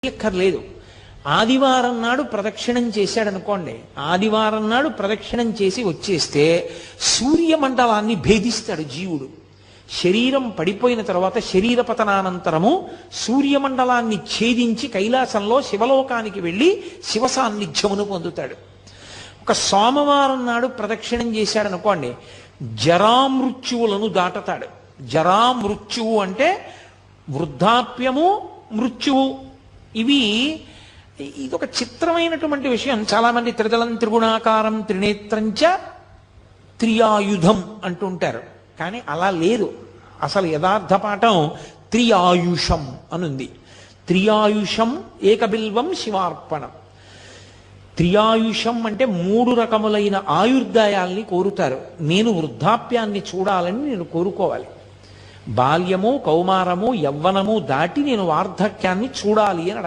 చేయక్కర్లేదు. ఆదివారం నాడు ప్రదక్షిణం చేశాడనుకోండి, ఆదివారం నాడు ప్రదక్షిణం చేసి వచ్చేస్తే సూర్యమండలాన్ని భేదిస్తాడు జీవుడు. శరీరం పడిపోయిన తర్వాత శరీర పతనానంతరము సూర్యమండలాన్ని ఛేదించి కైలాసంలో శివలోకానికి వెళ్ళి శివ సాన్నిధ్యమును పొందుతాడు. ఒక సోమవారం నాడు ప్రదక్షిణం చేశాడనుకోండి, జరామృత్యువులను దాటతాడు. జరామృత్యువు అంటే వృద్ధాప్యము, మృత్యువు. ఇదొక చిత్రమైనటువంటి విషయం. చాలామంది త్రిదళం త్రిగుణాకారం త్రినేత్రంచ త్రియాయుధం అంటుంటారు, కానీ అలా లేదు. అసలు యథార్థ పాఠం త్రియాయుషం అనుంది. త్రియాయుషం ఏకబిల్వం శివార్పణం. త్రియాయుషం అంటే 3 రకములైన ఆయుర్దాయాల్ని కోరుతారు. నేను వృద్ధాప్యాన్ని చూడాలని నేను కోరుకోవాలి. బాల్యము, కౌమారము, యవ్వనము దాటి నేను వార్ధక్యాన్ని చూడాలి అని అడగాలి.